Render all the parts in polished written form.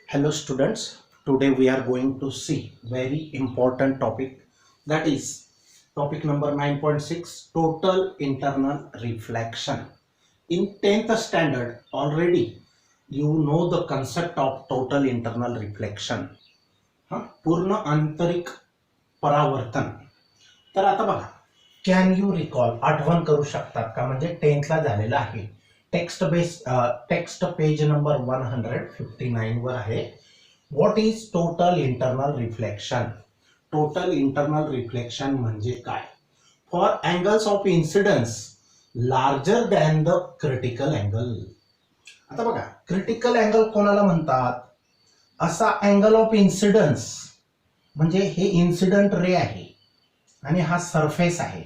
Hello students, today we are going to see very important topic, that is topic number 9.6, total internal reflection. In 10th standard already you know the concept of total internal reflection. पूर्ण आंतरिक परावर्तन. तर आता बघा, can you recall, आठवण करू शकतात का, म्हणजे 10th ला झालेला आहे. टेक्स्ट पेज नंबर 159 वर आहे. What is total internal reflection? Total internal reflection म्हणजे काय? For angles of incidence larger than the critical angle. आता बघा, क्रिटिकल अँगल कोणाला म्हणतात? असा अँगल ऑफ इन्सिडन्स म्हणजे हे इन्सिडंट रे आहे आणि हा सरफेस आहे,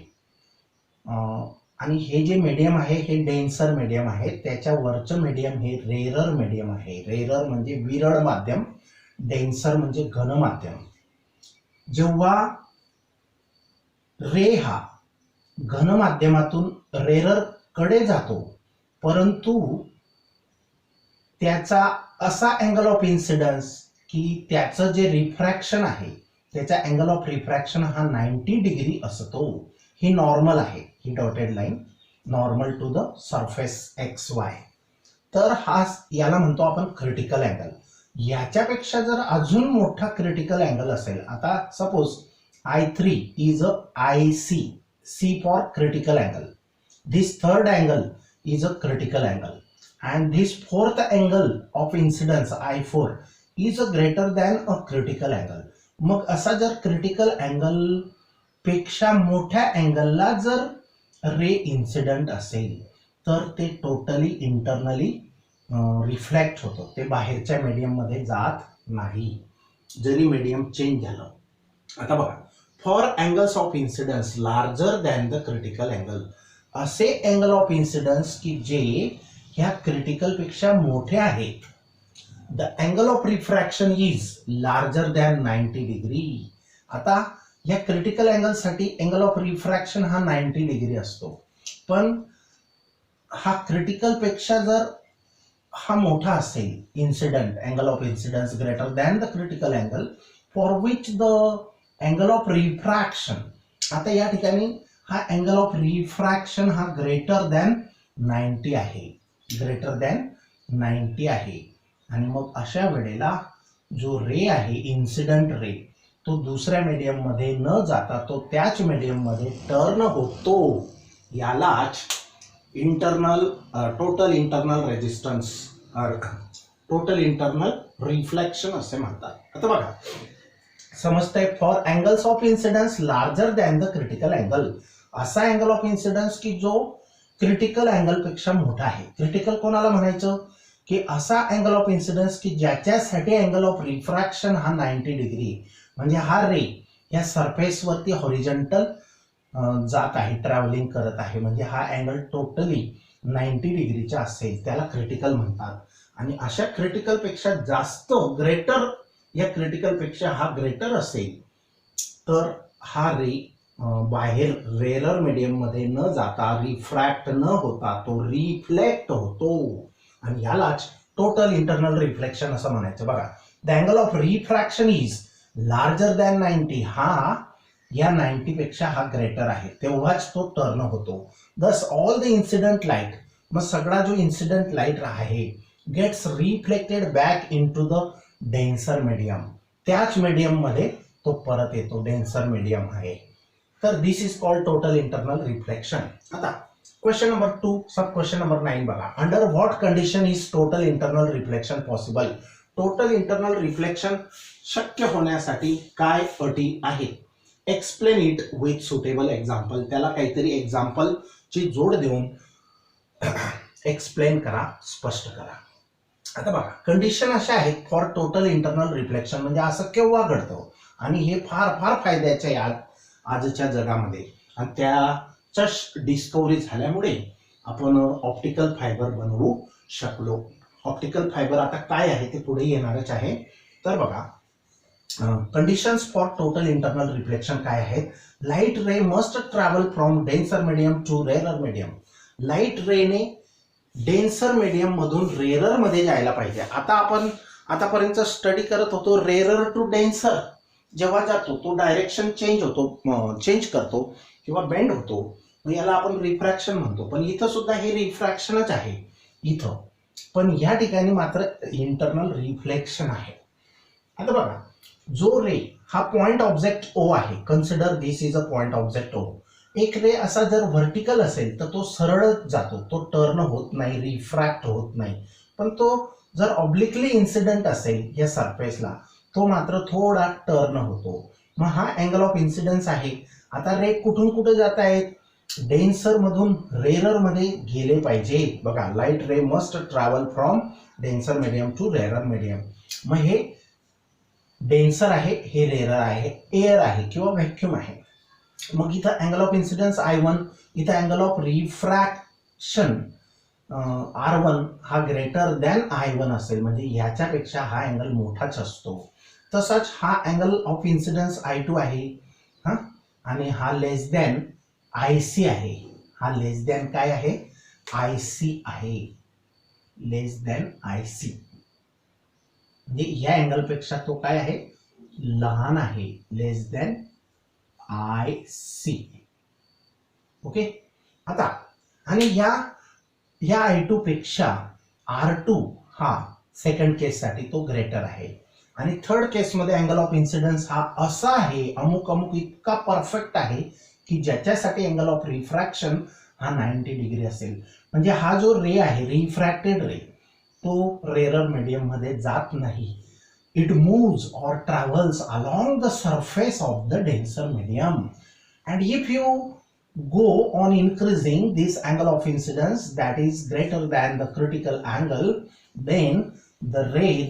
आणि हे जे मीडियम आहे हे डेन्सर मीडियम आहे. त्याच्या वरचं मीडियम हे रेरर मीडियम आहे. रेरर म्हणजे विरळ माध्यम, डेन्सर म्हणजे घन माध्यम. जेव्हा रे हा घन माध्यमातून रेरर कडे जातो, परंतु त्याचा असा अँगल ऑफ इन्सिडन्स की त्याचं जे रिफ्रॅक्शन आहे त्याचा अँगल ऑफ रिफ्रॅक्शन हा 90 डिग्री असतो. ही नॉर्मल आहे, ही dotted line normal to the surface X Y. तर हा याला म्हणतो आपण क्रिटिकल अँगल. याच्यापेक्षा जर अजून मोठा क्रिटिकल अँगल असेल, आता suppose I3 is a IC, C for critical angle. This third angle is a critical angle and this fourth angle of incidence I4 is a greater than a critical angle. मग असा जर critical angle पेक्षा मोठ्या अँगलला जर रे incident असेल तर ते totally internally reflect होतं, ते बाहेरच्या मीडियम मध्ये जात नाही जरी मीडियम चेंज झालं. आता बघा, for angles of incidence larger than the critical angle, असे अँगल ऑफ इन्सिडन्स की जे ह्या क्रिटिकल पेक्षा मोठे आहेत. The angle of refraction is larger than 90 degree. आता या क्रिटिकल अँगल साठी अँगल ऑफ रिफ्रॅक्शन हा 90 डिग्री असतो, पण हा क्रिटिकल पेक्षा जर हा मोठा असेल, incident angle of incidence greater than the critical angle for which the angle of refraction, आता या ठिकाणी हा अँगल ऑफ रिफ्रॅक्शन हा ग्रेटर दॅन 90 आहे, ग्रेटर दॅन 90 आहे. आणि मग अशा वेळेला जो रे आहे, इन्सिडंट रे, तो दुसऱ्या मीडियम मध्ये न जाता तो त्याच मीडियम मध्ये टर्न होतो. यालाच internal total internal resistance, total internal reflection असे म्हणतात. आता बघा, समजतंय? For angles of incidence larger than the critical angle, असा अँगल ऑफ इन्सिडन्स की जो क्रिटिकल अँगल पेक्षा मोठा आहे. क्रिटिकल कोणाला म्हणायचं? की असा अँगल ऑफ इन्सिडन्स की ज्याच्यासाठी अँगल ऑफ रिफ्रॅक्शन हा 90 डिग्री, म्हणजे हा रे या सरफेस वरती हॉरिझॉन्टल जात आहे, ट्रॅव्हलिंग करत आहे, म्हणजे हा अँगल टोटली 90 डिग्रीचा असेल, त्याला क्रिटिकल म्हणतात. आणि अशा क्रिटिकल पेक्षा जास्त, ग्रेटर, या क्रिटिकल पेक्षा हा ग्रेटर असेल तर हा रे बाहेर रेरर मीडियम मध्ये न जाता, रिफ्रॅक्ट न होता तो रिफ्लेक्ट होतो, आणि यालाच टोटल इंटरनल रिफ्लेक्शन असं म्हणायचं. बघा, the angle of refraction is larger than 90, हा या 90 पेक्षा हा ग्रेटर आहे, तेव्हाच तो टर्न होतो. दस ऑल द इन्सिडंट लाईट, मग सगळा जो इन्सिडंट लाईट आहे gets reflected back into the denser medium, त्याच मीडियम मध्ये तो परत येतो, डेन्सर मीडियम आहे. तर this is called total internal reflection. आता question number 2, sub question number 9 बघा. Under what condition is total internal reflection possible? Total internal reflection शक्य होण्यासाठी काय अटी आहेत? Explain it with suitable example, त्याला काहीतरी एक्झाम्पल ची जोड देऊन एक्सप्लेन करा, स्पष्ट करा. आता बघा, कंडिशन अशा आहेत फॉर टोटल इंटरनल रिफ्लेक्शन, म्हणजे असं केव्हा घडतं, आणि हे फार फार फायद्याचे आहे आजच्या जगामध्ये. आणि त्याच्या डिस्कवरी झाल्यामुळे आपण ऑप्टिकल फायबर बनवू शकलो. ऑप्टिकल फायबर आता काय आहे ते पुढे येणारच आहे. तर बघा, conditions for total internal reflection काय आहेत? Light ray must travel from denser medium to rarer medium. Light रेने डेन्सर मीडियम मधून रेरर मध्ये जायला पाहिजे. आता आपण आतापर्यंत स्टडी करत होतो रेरर टू डेन्सर. जेव्हा जातो तो डायरेक्शन चेंज करतो किंवा बेंड होतो, मग याला आपण रिफ्रॅक्शन म्हणतो. पण इथं सुद्धा हे रिफ्रॅक्शनच आहे इथं, पण या ठिकाणी मात्र इंटरनल रिफ्लेक्शन आहे. आता बघा, जो रे हा पॉइंट ऑब्जेक्ट ओ आहे, consider this is a point object O. एक रे असा जर व्हर्टिकल असेल तर तो सरळ जातो, तो टर्न होत नाही, रिफ्रॅक्ट होत नाही. पण तो जर ऑब्लिकली इन्सिडेंट असेल या सरफेसला, तो मात्र थोडा टर्न होतो. मग हा अँगल ऑफ इन्सिडन्स आहे. आता रे कुठून कुठे जात आहेत? डेन्सर मधून रेरर मध्ये गेले पाहिजे. बघा, light ray must travel from denser medium to rarer medium. मग हे डेन्सर आहे, हे रेरर आहे, एअर आहे किंवा व्हॅक्यूम आहे. मग इथं अँगल ऑफ इन्सिडन्स I1, इथं अँगल ऑफ रिफ्रॅक्शन R1 हा ग्रेटर दॅन I1 असेल, म्हणजे ह्याच्यापेक्षा हा अँगल मोठाच असतो. तसंच हा अँगल ऑफ इन्सिडन्स I2 आहे, हा, आणि हा लेस दॅन IC आहे. हा लेस दॅन काय आहे? IC आहे, लेस दॅन IC. म्हणजे या अँगलपेक्षा तो काय आहे? लहान आहे, लेस दॅन IC. ओके. आता आणि या I2 पेक्षा R2 हा सेकंड केस साठी तो ग्रेटर आहे. आणि थर्ड केस मध्ये अँगल ऑफ इन्सिडन्स हा असा आहे, अमुक अमुक इतका परफेक्ट आहे की ज्याच्यासाठी अँगल ऑफ रिफ्रॅक्शन हा 90 डिग्री असेल. म्हणजे हा जो रे आहे, रिफ्रॅक्टेड रे, तो रेरर मीडियम मध्ये जात नाही. It moves or travels along the surface of the denser medium. And if you go on increasing this angle of incidence that is greater than the critical angle, then the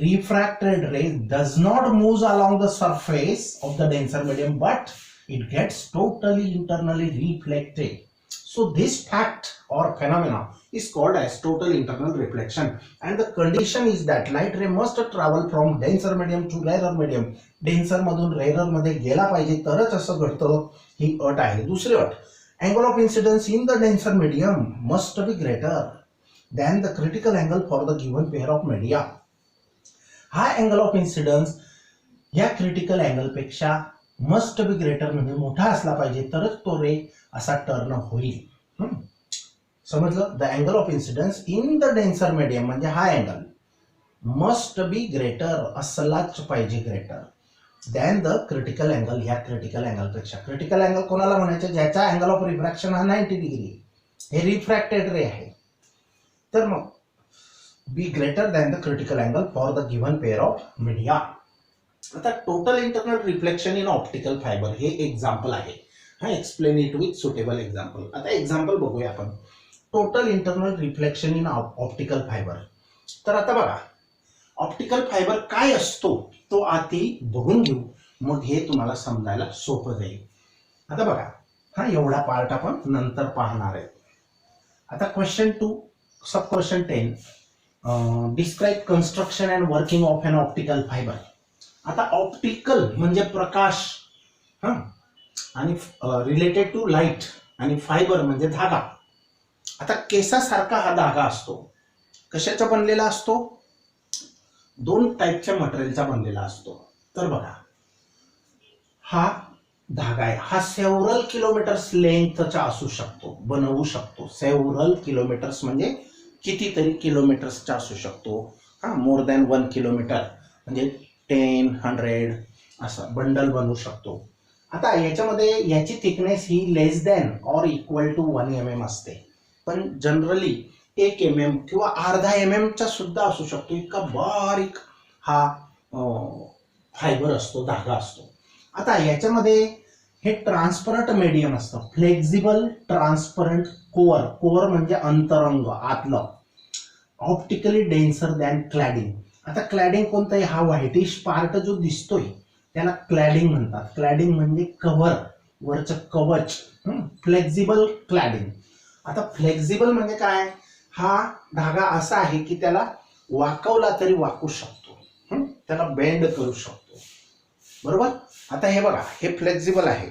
refracted ray does not move along the surface of the denser medium, but it gets totally internally reflected. So this fact or phenomena is called as total internal reflection, and the condition is that light ray must travel from denser medium to rarer medium. Denser मधून rarer मध्ये गेला पाहिजे तरच असं घडतं, ही अट आहे. दुसरी अट, angle of incidence in the denser medium must be greater than the critical angle for the given pair of media. हा angle of incidence या क्रिटिकल अँगल पेक्षा मस्ट बी ग्रेटर म्हणजे मोठा असला पाहिजे तरच तो रे असा टर्न होईल. समजलं? The angle of incidence in the denser medium म्हणजे हा अँगल मस्ट बी ग्रेटर, असलाच पाहिजे greater than the critical angle, ह्या क्रिटिकल अँगल पेक्षा. क्रिटिकल अँगल कोणाला म्हणायचं? ज्याचा अँगल ऑफ रिफ्रॅक्शन हा 90 डिग्री, हे रिफ्रॅक्टेड रे आहे. तर मग be greater than the critical angle for the given pair of media. आता total internal reflection in optical fibre हे एक्झाम्पल आहे. हा, explain it with suitable example. आता एक्झाम्पल बघूया आपण. Total internal reflection in optical fibre. तर आता बघा, ऑप्टिकल फायबर काय असतो तो आधी बघून घेऊ, मग हे तुम्हाला समजायला सोपं जाईल. आता बघा, हा एवढा पार्ट आपण नंतर पाहणार आहे. आता question 2, sub question 10, describe construction and working of N optical fibre. आता ऑप्टिकल म्हणजे प्रकाश, हा, आणि रिलेटेड टू लाईट, आणि फायबर म्हणजे धागा. आता केसासारखा हा धागा असतो. कशाचा बनलेला असतो? 2 टाईपच्या मटेरियलचा बनलेला असतो. तर बघा, हा धागा आहे, हा सेव्हरल किलोमीटर्स लेंथचा असू शकतो, बनवू शकतो. सेव्हरल किलोमीटर्स म्हणजे कितीतरी किलोमीटर्सचा असू शकतो. हा, मोर दॅन 1 किलोमीटर म्हणजे 10, 100 असं बंडल बनवू शकतो. आता याच्यामध्ये याची थिकनेस ही less than or equal to 1 mm असते, पण जनरली 1 mm किंवा अर्धा mm चा सुद्धा असू शकतो. इतका बारीक हा फायबर असतो, धागा असतो. आता याच्यामध्ये हे ट्रान्सपरंट मीडियम असतं, फ्लेक्झिबल ट्रान्सपरंट कोअर. कोअर म्हणजे अंतरंग, आतलं. Optically denser than cladding. आता क्लॅडिंग कोणतं आहे? हा व्हाईटिश पार्ट जो दिसतोय त्याला क्लॅडिंग म्हणतात. क्लॅडिंग म्हणजे कव्हर, वरचं कवच. फ्लेक्झिबल क्लॅडिंग. आता फ्लेक्झिबल म्हणजे काय? हा धागा असा आहे की त्याला वाकवला तरी वाकू शकतो, त्याला बेंड करू शकतो, बरोबर. आता हे बघा, हे फ्लेक्झिबल आहे.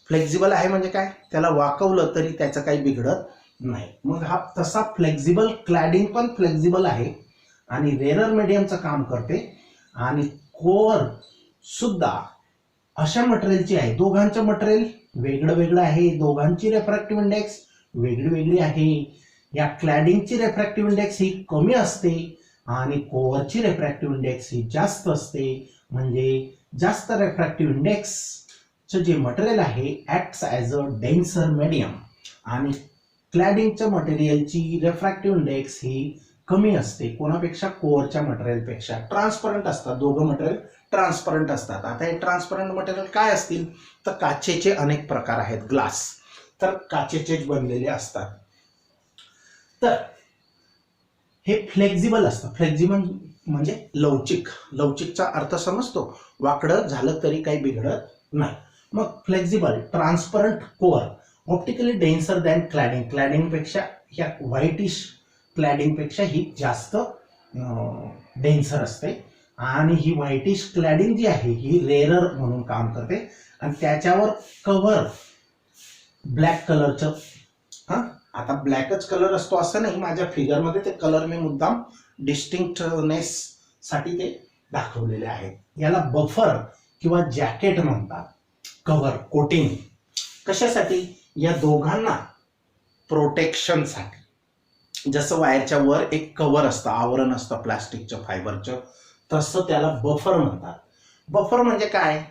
फ्लेक्झिबल आहे म्हणजे काय? त्याला वाकवलं तरी त्याचं काही बिघडत नाही. मग हा तसा फ्लेक्झिबल क्लॅडिंग पण फ्लेक्झिबल आहे आणि रेरर मीडियमचं काम करते आणि कोअर सुद्धा अशा मटेरियलची आहे. दोघांचं मटेरियल वेगळं वेगळं आहे, दोघांची रिफ्रॅक्टिव्ह इंडेक्स वेगळी वेगळी आहे. या क्लॅडिंगची रिफ्रॅक्टिव्ह इंडेक्स ही कमी असते आणि कोअरची रिफ्रॅक्टिव्ह इंडेक्स ही जास्त असते. म्हणजे जास्त रिफ्रॅक्टिव्ह इंडेक्सचं जे मटेरियल आहे acts as a denser medium आणि क्लॅडिंगच्या मटेरियलची रिफ्रॅक्टिव्ह इंडेक्स ही कमी असते. कोणापेक्षा? कोअरच्या मटेरियलपेक्षा. ट्रान्सपरंट असतात दोघं मटेरियल, ट्रान्सपरंट असतात. आता हे ट्रान्सपरंट मटेरियल काय असतील तर काचेचे अनेक प्रकार आहेत. ग्लास तर काचेचेच बनलेले असतात. तर हे फ्लेक्झिबल असतं. फ्लेक्झिबल म्हणजे लवचिक. लवचिकचा अर्थ समजतो, वाकडं झालं तरी काही बिघडत नाही. मग flexible transparent core optically denser than cladding. क्लॅडिंगपेक्षा ह्या व्हाईटिश क्लॅडिंगपेक्षा ही जास्त डेन्सर असते आणि ही व्हाईटिश क्लॅडिंग जी आहे ही रेरर म्हणून काम करते आणि त्याच्यावर कव्हर ब्लॅक कलरचं. हा, आता ब्लॅकच कलर असतो असं नाही. माझ्या फिगरमध्ये ते कलर मी मुद्दाम डिस्टिंक्टनेस साठी ते दाखवलेले आहेत. याला बफर किंवा जॅकेट म्हणतात. कव्हर कोटिंग कशासाठी? या दोघांना प्रोटेक्शनसाठी. जसं वायरच्या वर एक कव्हर असतं, आवरण असतं प्लास्टिकच्या फायबरचं, तसं त्याला बफर म्हणतात. बफर म्हणजे काय?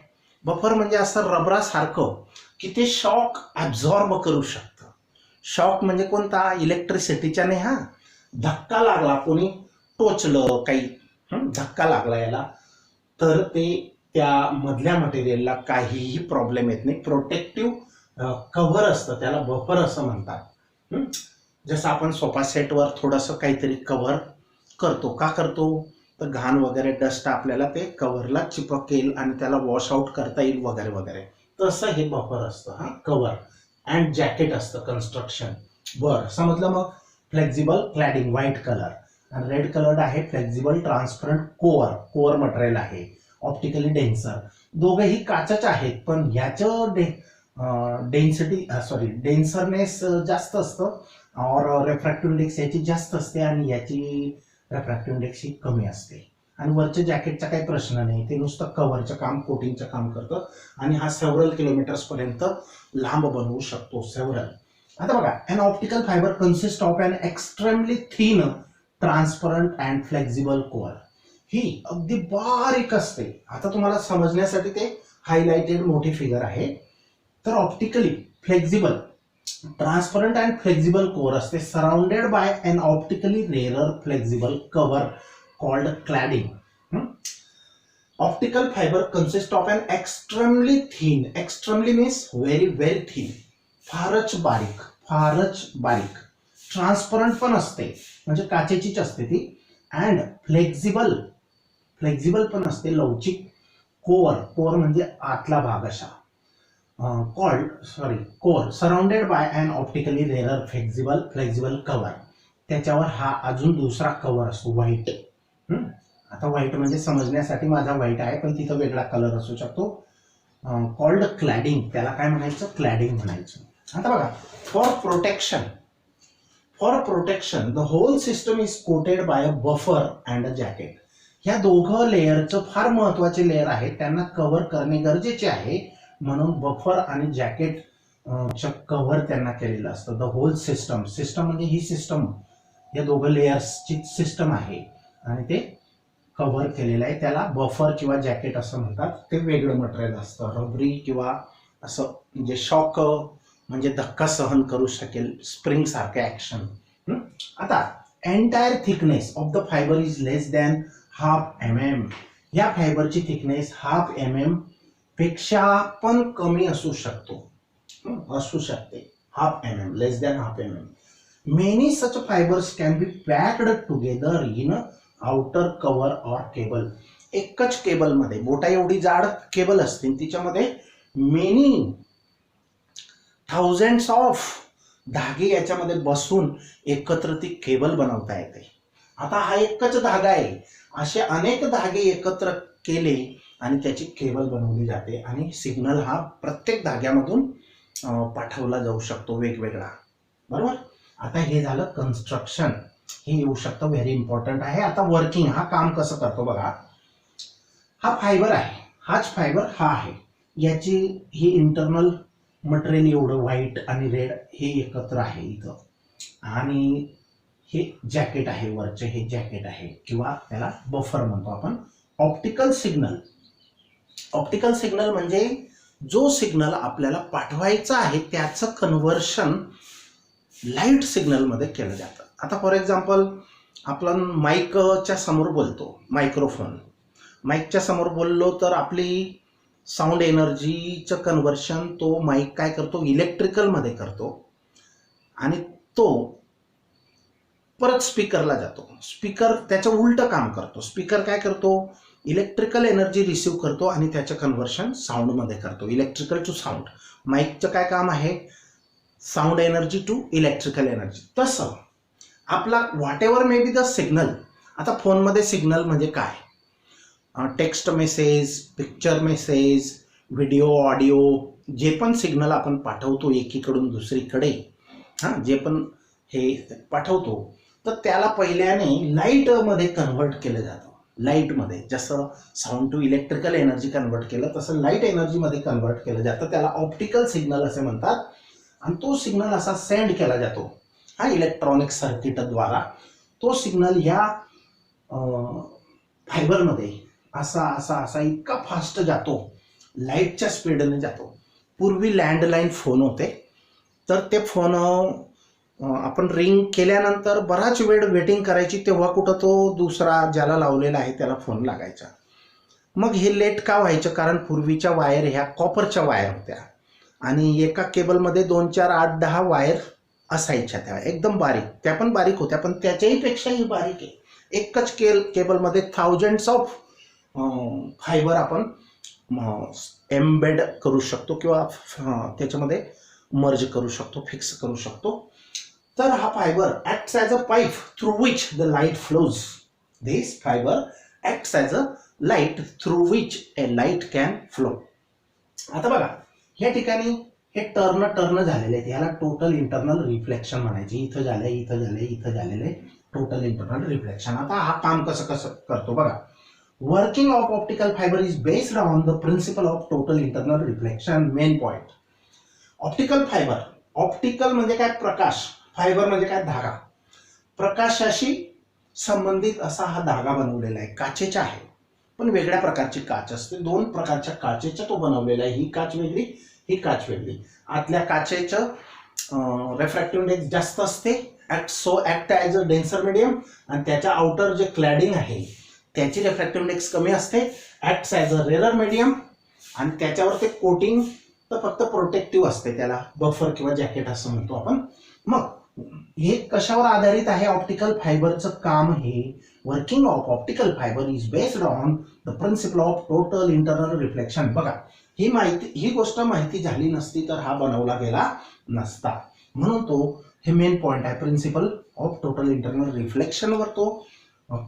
बफर म्हणजे असं रबरासारखं की ते शॉक ॲब्झॉर्ब करू शकतं. शॉक म्हणजे कोणता? इलेक्ट्रिसिटीच्या नाही. हा, धक्का लागला, कोणी टोचलं, काही धक्का लागला याला, तर ते त्या मधल्या मटेरियलला काहीही प्रॉब्लेम येत नाही. प्रोटेक्टिव्ह कव्हर असतं, त्याला बफर असं म्हणतात. जसं आपण सोफा सेटवर थोडंसं काहीतरी कव्हर करतो. का करतो? तर घाण वगैरे डस्ट आपल्याला ते कव्हरला चिपकेल आणि त्याला वॉश आउट करता येईल वगैरे वगैरे. तसं हे बफर असतं. हा, कव्हर अँड जॅकेट असतं कन्स्ट्रक्शन. बरं, समजलं. मग फ्लेक्झिबल क्लॅडिंग व्हाईट कलर आणि रेड कलर आहे flexible transparent core. Core material आहे ऑप्टिकली डेन्सर. दोघेही काचच आहेत पण ह्याचं डेन्सिटी डेन्सरनेस जास्त असतं और रिफ्रॅक्टिव्ह इंडेक्स याची जास्त असते आणि याची रिफ्रॅक्टिव्ह इंडेक्स ही कमी असते. आणि वरच्या जॅकेटचा काही प्रश्न नाही, ते नुसतं कव्हरचं काम, कोटिंगचं काम करतं आणि हा सेव्हरल किलोमीटर्स पर्यंत लांब बनवू शकतो. सेव्हरल. आता बघा, an optical fibre consist of an extremely thin transparent and flexible core. ही अगदी बारीक असते. आता तुम्हाला समजण्यासाठी ते हायलाइटेड मोठी फिगर आहे. तर optically flexible transparent and flexible core असते surrounded by an optically rarer flexible cover called cladding. Optical fibre consist of an extremely thin. Extremely means very very thin, फारच बारीक, फारच बारीक. ट्रान्सपरंट पण असते म्हणजे काचेचीच असते ती. अँड फ्लेक्झिबल, फ्लेक्झिबल पण असते, लवचिक. कोअर, कोअर म्हणजे आतला भाग असा. Core surrounded by an optically rarer flexible cover. त्याच्यावर हा अजून दुसरा कव्हर असतो व्हाईट. आता व्हाईट म्हणजे समजण्यासाठी माझा व्हाईट आहे पण तिथं वेगळा कलर असू शकतो. Called cladding. त्याला काय म्हणायचं? क्लॅडिंग म्हणायचं. आता बघा, for protection the whole system is coated by a buffer and a jacket. ह्या दोघं लेअरचं फार महत्वाचे लेअर आहेत, त्यांना कव्हर करणे गरजेचे आहे. म्हणून बफर आणि जॅकेट कव्हर त्यांना केलेलं असतं. The whole system. सिस्टम म्हणजे ही सिस्टम, या दोघं लेयर्सची सिस्टम आहे आणि ते कव्हर केलेलं आहे. त्याला बफर किंवा जॅकेट असं म्हणतात. ते वेगळं मटेरियल असतं, रबरी किंवा असं, म्हणजे शॉक म्हणजे धक्का सहन करू शकेल, स्प्रिंग सारखे ऍक्शन. आता entire thickness of the fibre is less than half mm. या फायबरची थिकनेस हाफ mm पेक्षा पण कमी असू शकते. Half mm, less than half mm. Many such fibres can be packed together in outer cover or cable. एकच केबलमध्ये, बोटा एवढी जाड केबल असते, तिच्यामध्ये मेनी थाउजंड्स ऑफ धागे याच्यामध्ये बसून एकत्र ती केबल बनवता येते. आता हा एकच धागा आहे, असे अनेक धागे एकत्र केले आणि त्याची केबल बनवली जाते आणि सिग्नल हा प्रत्येक धाग्यामधून पाठवला जाऊ शकतो वेगवेगळा. बरोबर. आता हे झालं कन्स्ट्रक्शन, हे येऊ शकतं, व्हेरी इम्पॉर्टंट आहे. आता वर्किंग, हा काम कसं करतो बघा. हा फायबर आहे, हाच फायबर हा आहे, याची ही इंटरनल मटेरियल एवढं व्हाईट आणि रेड हे एकत्र आहे इथं, आणि हे जॅकेट आहे वरचे, हे जॅकेट आहे किंवा त्याला बफर म्हणतो आपण. ऑप्टिकल सिग्नल, ऑप्टिकल सिग्नल म्हणजे जो सिग्नल आपल्याला पाठवायचा आहे त्याचं कन्व्हर्शन लाईट सिग्नलमध्ये केलं जातं. आता फॉर एक्झाम्पल आपण माईकच्या समोर बोलतो, मायक्रोफोन, माईकच्या समोर बोललो तर आपली साऊंड एनर्जीचं कन्व्हर्शन तो माईक काय करतो, इलेक्ट्रिकलमध्ये करतो, आणि तो परत स्पीकरला जातो. स्पीकर त्याचं उलटं काम करतो. स्पीकर काय करतो, इलेक्ट्रिकल एनर्जी रिसीव्ह करतो आणि त्याचं कन्व्हर्शन साऊंडमध्ये करतो, इलेक्ट्रिकल टू साऊंड. माईकचं काय काम आहे, sound energy to electrical energy. तसं आपला whatever may be the signal. आता फोनमध्ये सिग्नल म्हणजे काय, text message, picture message, video, audio, जे पण सिग्नल आपण पाठवतो एकीकडून दुसरीकडे, जे पण हे पाठवतो, तर त्याला पहिल्याने लाईटमध्ये कन्व्हर्ट केलं जातं. लाईटमध्ये जसं sound to electrical energy convert केलं तसं लाईट एनर्जीमध्ये कन्व्हर्ट केलं जातं. त्याला ऑप्टिकल सिग्नल असे म्हणतात. आणि तो सिग्नल असा सेंड केला जातो इलेक्ट्रॉनिक सर्किटद्वारा. तो सिग्नल या फायबरमध्ये असा असा असा इतका फास्ट जातो, लाईटच्या स्पीडने जातो. पूर्वी लँडलाईन फोन होते, तर ते फोन आपण रिंग केल्यानंतर बराच वेळ वेटिंग करायची, तेव्हा कुठं तो दुसरा ज्याला लावलेला आहे त्याला फोन लागायचा. मग हे लेट का व्हायचं, कारण पूर्वीच्या वायर ह्या कॉपरच्या वायर होत्या आणि एका केबलमध्ये 2, 4, 8, 10 वायर असायच्या. त्या एकदम बारीक, त्या पण बारीक होत्या, पण त्याच्याही पेक्षाही बारीक आहे. एकच केबलमध्ये थाउजंड्स ऑफ फायबर आपण एम्बेड करू शकतो किंवा त्याच्यामध्ये मर्ज करू शकतो, फिक्स करू शकतो. तर हा fibre acts as a pipe through which the light flows. This fibre acts as a light through which A light can flow. आता बघा या ठिकाणी हे टर्न झालेले आहेत, ह्याला टोटल इंटरनल रिफ्लेक्शन म्हणायचे. इथं झाले, इथं झाले, इथं झालेले टोटल इंटरनल रिफ्लेक्शन. आता हा काम कसं करतो बघा. Working of optical fibre is based on the principle of total internal reflection. Main point, optical fibre, optical म्हणजे काय, प्रकाश, फायबर म्हणजे काय, धागा. प्रकाशाशी संबंधित असा हा धागा बनवलेला आहे, काचेचा आहे, पण वेगळ्या प्रकारची काच असते. 2 प्रकारच्या काचेचा तो बनवलेला आहे. ही काच वेगळी, ही काच वेगळी. आतल्या काचेचं रिफ्रॅक्टिव्ह इंडेक्स जास्त असते, act as a denser medium, आणि त्याच्या आउटर जे क्लॅडिंग आहे त्याची रिफ्रॅक्टिव्ह इंडेक्स कमी असते, acts as a rare medium, आणि त्याच्यावर ते कोटिंग तर फक्त प्रोटेक्टिव्ह असते, त्याला बफर किंवा जॅकेट असं म्हणतो आपण. मग हे कशावर आधारित आहे ऑप्टिकल फायबरचं काम, हे working of optical fibre is based on the principle of total internal reflection. बघा ही गोष्ट माहिती झाली नसती तर हा बनवला गेला नसता. म्हणून तो हे मेन पॉइंट आहे, प्रिन्सिपल ऑफ टोटल इंटरनल रिफ्लेक्शनवर तो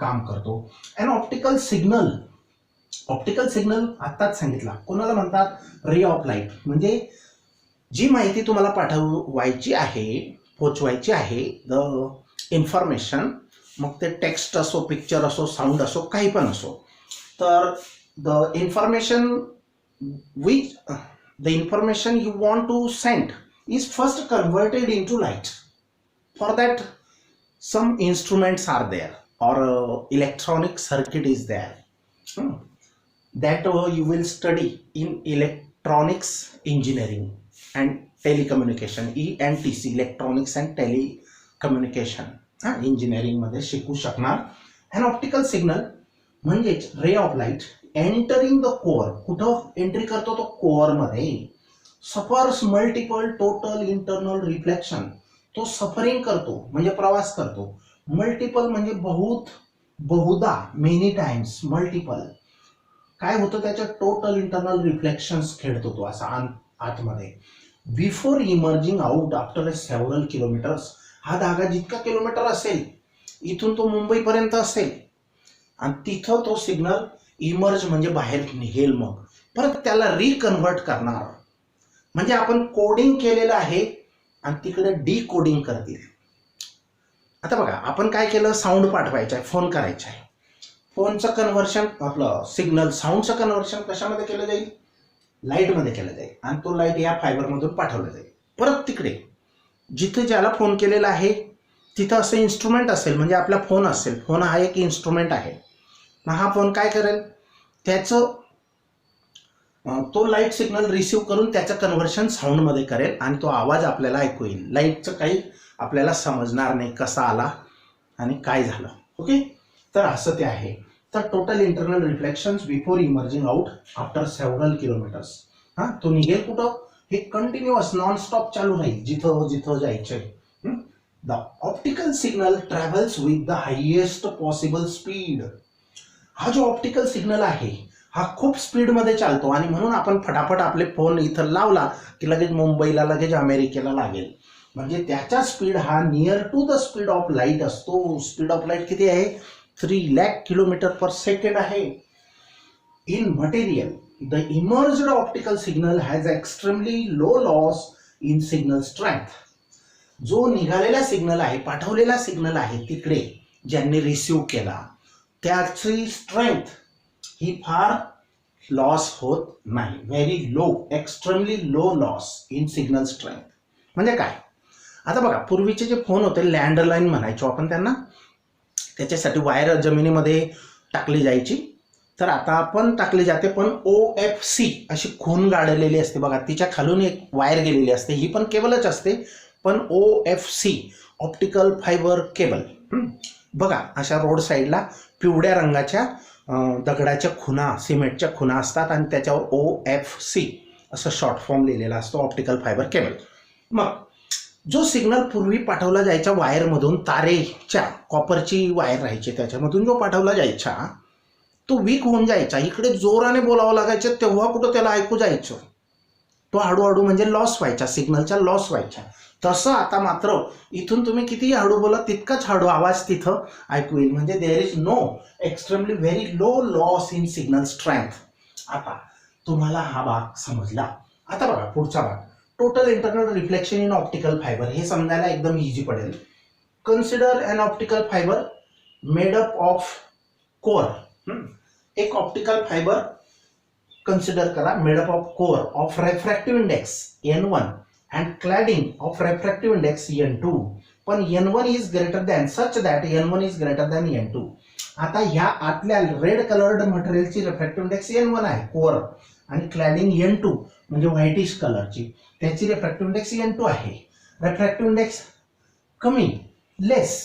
काम करतो. And optical signal, optical signal आत्ताच सांगितला कोणाला म्हणतात, रे ऑफ लाईट. म्हणजे जी माहिती तुम्हाला पाठवायची आहे, पोचवायची आहे, द इन्फॉर्मेशन, मग ते टेक्स्ट असो, पिक्चर असो, साऊंड असो, काही पण असो, तर the information you want to send is first converted into light. For that some instruments are there, or electronic circuit is there, that you will study in electronics engineering and telecommunication, ENTC, electronics and telecommunication engineering मध्ये शिकू शकणार. And optical signal म्हणजेच ray of light entering the core, कुठं entry करतो, तो core मध्ये, suffers multiple total internal reflection, तो suffering करतो म्हणजे प्रवास करतो. मल्टिपल म्हणजे बहुधा, मेनी टाइम्स, मल्टिपल. काय होतं त्याच्या टोटल इंटरनल रिफ्लेक्शन्स खेळतो तो असा आतमध्ये. Before emerging out after several kilometres. हा धागा जितका किलोमीटर असेल, इथून तो मुंबईपर्यंत असेल, आणि तिथं तो सिग्नल इमर्ज म्हणजे बाहेर निघेल, मग परत त्याला रिकन्व्हर्ट करणार. म्हणजे आपण कोडिंग केलेलं आहे आणि तिकडे डी कोडिंग करतील. आता बघा आपण काय केलं, साऊंड पाठवायचा आहे, फोन करायचा आहे. फोनचं कन्व्हर्शन आपलं सिग्नल साऊंडचं कन्व्हर्शन कशामध्ये केलं जाईल, लाईटमध्ये केलं जाईल आणि तो लाईट या फायबरमधून पाठवला जाईल. परत तिकडे जिथे ज्याला फोन केलेला आहे तिथं असं इन्स्ट्रुमेंट असेल, म्हणजे आपला फोन असेल, फोन हा एक इन्स्ट्रुमेंट आहे. मग हा फोन काय करेल, त्याचं तो लाईट सिग्नल रिसीव्ह करून त्याचं कन्व्हर्शन साऊंडमध्ये करेल आणि तो आवाज आपल्याला ऐकू येईल. लाईटचं काही आपल्याला समजणार नाही कसा आला आणि काय झालं. ओके, तर असं ते आहे. तर total internal reflections before emerging out after several kilometres. हां, तो निघेल कुठं, हे कंटिन्युअस नॉनस्टॉप चालू राहील जिथं जिथं जायचंय. The optical signal travels with the highest possible speed. हा जो ऑप्टिकल सिग्नल आहे हा खूप स्पीडमध्ये चालतो आणि म्हणून आपण फटाफट आपले फोन इथं लावला की लगेच मुंबईला, लगेच अमेरिकेला लागेल. म्हणजे त्याचा स्पीड हा near to the speed of light असतो. स्पीड ऑफ लाईट किती आहे, 3 लाख किलोमीटर पर सेकंड आहे. In material the emerged optical signal has extremely low loss in signal strength. जो निघालेला सिग्नल आहे, पाठवलेला सिग्नल आहे तिकडे ज्यांनी रिसिव्ह केला, त्याची स्ट्रेंथ ही फार लॉस होत नाही. Very low, extremely low loss in signal strength. म्हणजे काय, आता बघा पूर्वीचे जे फोन होते लँडलाईन म्हणायचो आपण त्यांना, त्याच्यासाठी वायर जमिनीमध्ये टाकली जायची. तर आता आपण टाकली जाते, पण OFC अशी खून गाडलेली असते बघा, तिच्या खालून एक वायर गेलेली असते, ही पण केबलच असते, पण OFC ऑप्टिकल फायबर केबल. बघा अशा रोड साईडला पिवळ्या रंगाच्या दगडाच्या खुणा, सिमेंटच्या खुणा असतात आणि त्याच्यावर OFC असं शॉर्ट फॉर्म लिहिलेला असतो, ऑप्टिकल फायबर केबल. मग जो सिग्नल पूर्वी पाठवला जायचा वायरमधून, तारेच्या कॉपरची वायर राहायची त्याच्यामधून जो पाठवला जायचा तो वीक होऊन जायचा. इकडे जोराने बोलावं लागायचं तेव्हा कुठं त्याला ऐकू जायचं, तो हळूहळू म्हणजे लॉस व्हायचा, सिग्नलचा लॉस व्हायचा. तसं आता मात्र इथून तुम्ही कितीही हळू बोला तितकाच हळू आवाज तिथं ऐकू येईल. म्हणजे there is no extremely very low loss in signal strength. आता तुम्हाला हा भाग समजला. आता बघा पुढचा भाग, total internal reflection in optical fibre. हे समजायला एकदम इझी पडेल. Consider an optical fibre made up of core. एक ऑप्टिकल फायबर कन्सिडर करा, made up of core of refractive index N1 and cladding of refractive index N2, पण N1 is greater than such that N1 is greater than N2. आता ह्या आतल्या red coloured मटेरियलची refractive index N1 आहे core, आणि क्लॅडिंग N2 म्हणजे whitish कलरची, त्याची रिफ्रॅक्टिव्ह इंडेक्स N2 आहे. रिफ्रॅक्टिव्ह इंडेक्स कमी, लेस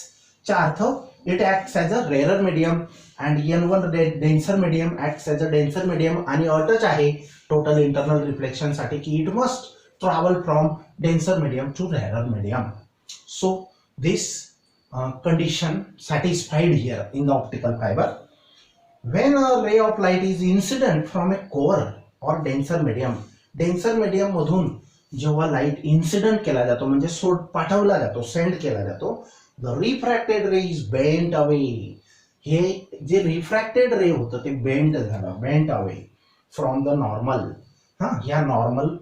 चा earth it acts as a rarer medium and N1 denser medium acts as a denser medium. आणि अटच आहे टोटल इंटरनल रिफ्लेक्शन साठी की it must travel from denser medium to rarer medium. So this condition satisfied here in the optical fiber. When a ray of light is incident from a core or denser medium मधून जेव्हा light incident केला जातो म्हणजे पाठवला जातो, send केला जातो, the refracted ray is bent away. हे जे रिफ्रॅक्टेड रे होतं ते बेंट झालं, bent away from the normal. ह्या नॉर्मल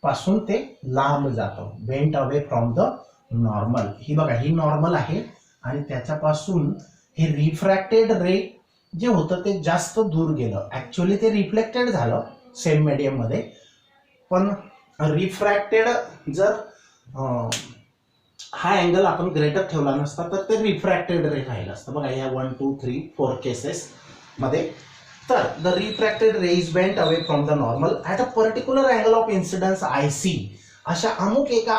पासून ते लांब जातं, bent away from the normal. ही बघा ही नॉर्मल आहे आणि त्याच्यापासून हे रिफ्रॅक्टेड रे जे होतं ते जास्त दूर गेलं. ऍक्च्युअली ते रिफ्लेक्टेड झालं सेम मीडियम मध्ये, पण रिफ्रॅक्टेड जर हा अँगल आपण ग्रेटर ठेवला नसता तर ते रिफ्रॅक्टेड रे राहिलं असतं. बघा या 1, 2, 3, 4 केसेस मध्ये. तर the refracted ray is bent away from the normal at a particular angle of incidence IC. अशा अमुक एका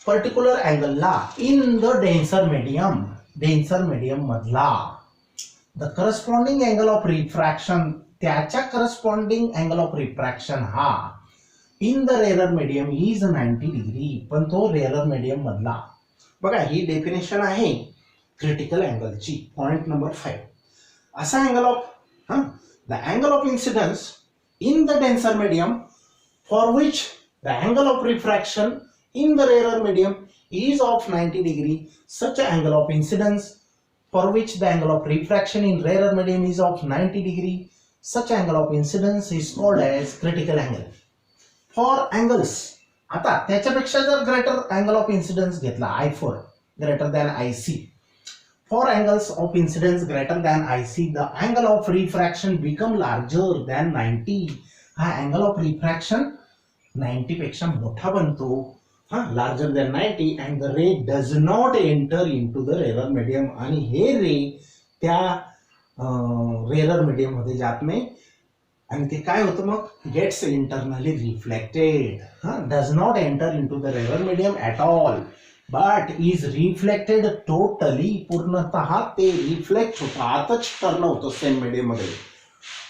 पर्टिक्युलर अँगलला इन द डेन्सर मीडियम मधला. The corresponding angle of refraction, त्याच्या करस्पॉन्डिंग अँगल ऑफ रिफ्रॅक्शन हा in the rarer medium is 90 degree, पण तो rarer medium मधला. बघा ही डेफिनेशन आहे क्रिटिकल अँगलची. पॉइंट नंबर 5, असा angle of the angle of incidence in the denser medium for which the angle of refraction in the rarer medium is of 90 degree, such an angle of incidence for which the angle of refraction in rarer medium is of 90 degree, such angle of incidence is called as critical angle. For angles, आता त्याच्यापेक्षा जर greater angle of incidence घेतला I4 greater than IC, For angles of incidence greater than IC, the angle of refraction become larger than 90. हा angle of refraction 90 पेक्षा मोठा बनतो, larger than 90, and the ray does not enter into the rarer medium. आणि हे रे त्या rarer medium मध्ये जात नाही आणि ते काय होतं मग, gets internally reflected, does not enter into the rarer medium at all but is reflected totally, पूर्णतः ते रिफ्लेक्ट होतं, आतच टर्न होतं सेम मीडियम मध्ये,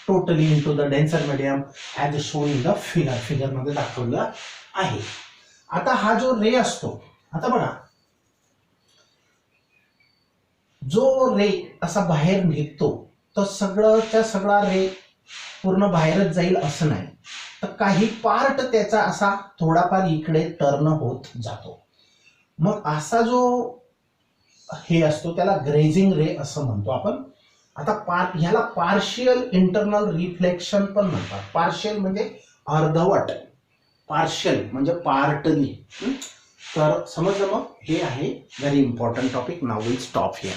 totally into the denser medium as shown in the figure मध्ये दाखवलं आहे. आता हा जो रे असतो, आता बघा जो रे असा बाहेर निघतो तर सगळा रे पूर्ण बाहेरच जाईल असं नाही, तर काही पार्ट त्याचा असा थोडाफार इकडे टर्न होत जातो. मग असा जो हे असतो त्याला ग्रेजिंग रे असं म्हणतो आपण. आता ह्याला पार्शियल इंटरनल रिफ्लेक्शन पण म्हणतात. पार्शियल म्हणजे अर्धवट, पार्शियल म्हणजे पार्टली. तर समजलं मग, हे आहे very important topic. Now will stop here.